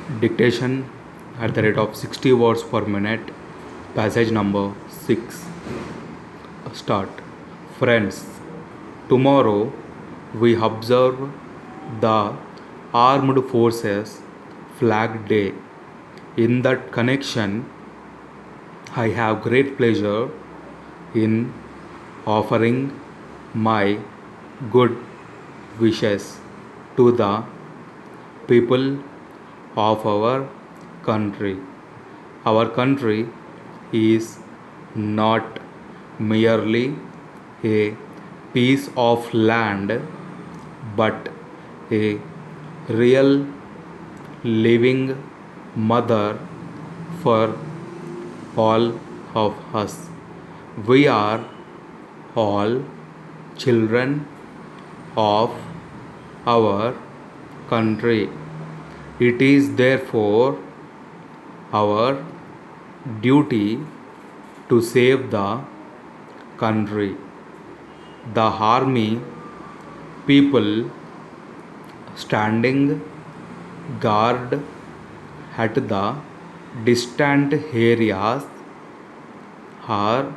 Dictation at the rate of 60 words per minute. Passage number 6. Start. Friends, tomorrow we observe the Armed Forces Flag Day. In that connection, I have great pleasure in offering my good wishes to the people of our country. Our country is not merely a piece of land but a real living mother for all of us. We are all children of our country. It is therefore our duty to save the country. The army people standing guard at the distant areas are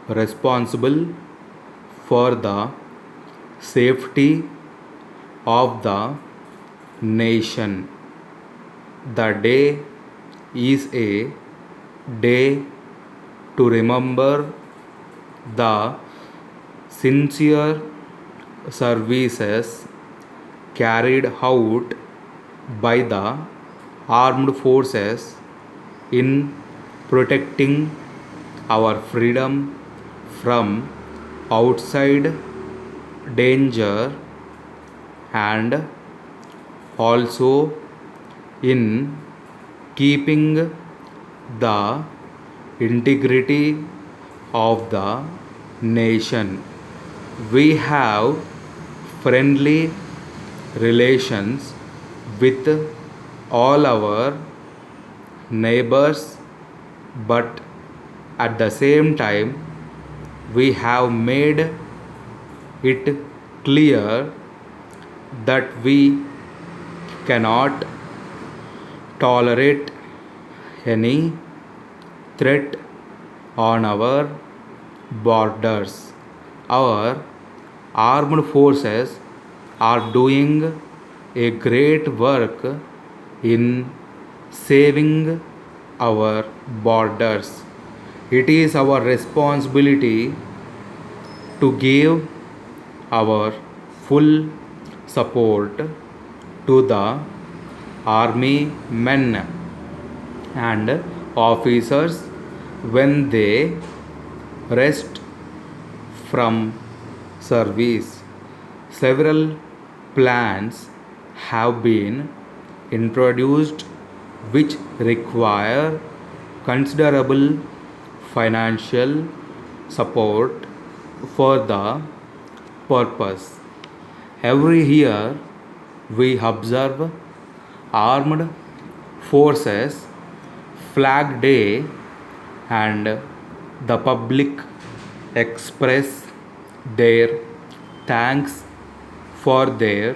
responsible for the safety of the nation. The day is a day to remember the sincere services carried out by the armed forces in protecting our freedom from outside danger and also in keeping the integrity of the nation. We have friendly relations with all our neighbors, but at the same time, we have made it clear that we cannot tolerate any threat on our borders. Our armed forces are doing a great work in saving our borders. It is our responsibility to give our full support to the army men and officers when they rest from service. Several plans have been introduced which require considerable financial support for the purpose. Every year we observe Armed Forces Flag Day and the public express their thanks for their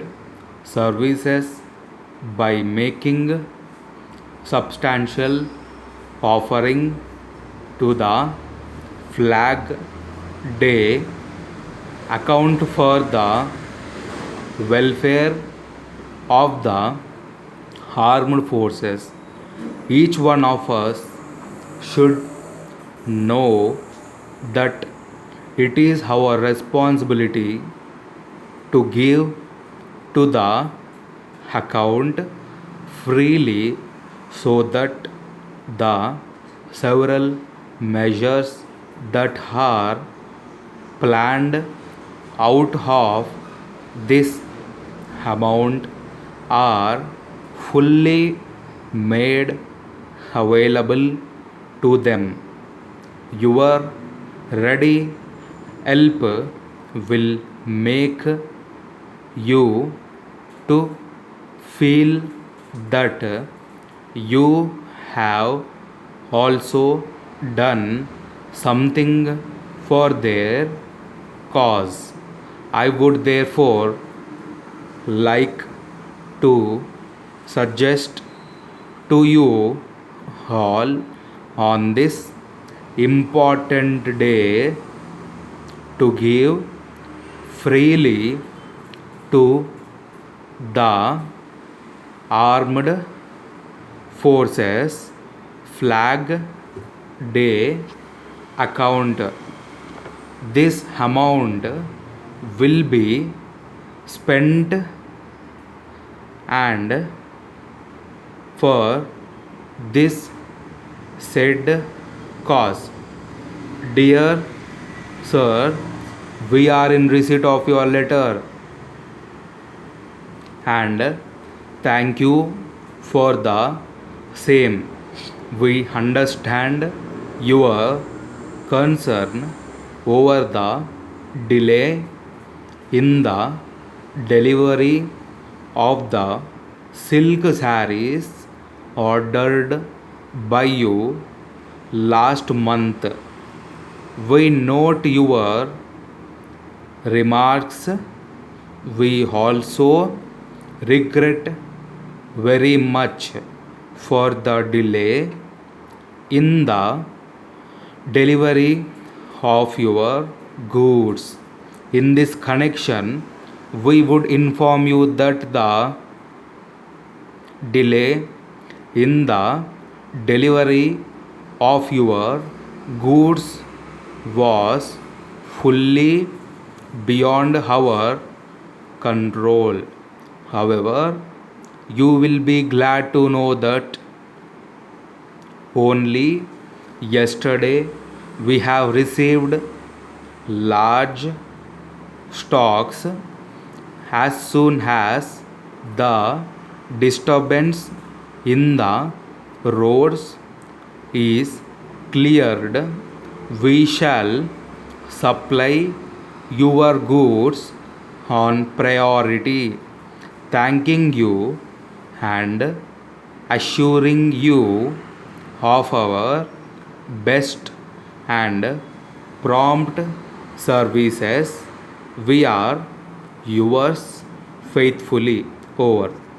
services by making substantial offering to the flag day account for the welfare of the armed forces. Each one of us should know that it is our responsibility to give to the account freely so that the several measures that are planned out of this amount are fully made available to them. Your ready help will make you to feel that you have also done something for their cause. I would therefore like to suggest to you all on this important day to give freely to the armed forces flag day account. This amount will be spent and for this said cause. Dear sir, we are in receipt of your letter and thank you for the same. We understand your concern over the delay in the delivery of the silk sarees ordered by you last month. We note your remarks. We also regret very much for the delay in the delivery of your goods. In this connection, we would inform you that the delay in the delivery of your goods was fully beyond our control. However, you will be glad to know that only yesterday we have received large stocks. As soon as the disturbance in the roads is cleared, we shall supply your goods on priority. Thanking you and assuring you of our best and prompt services, we are yours faithfully. Over.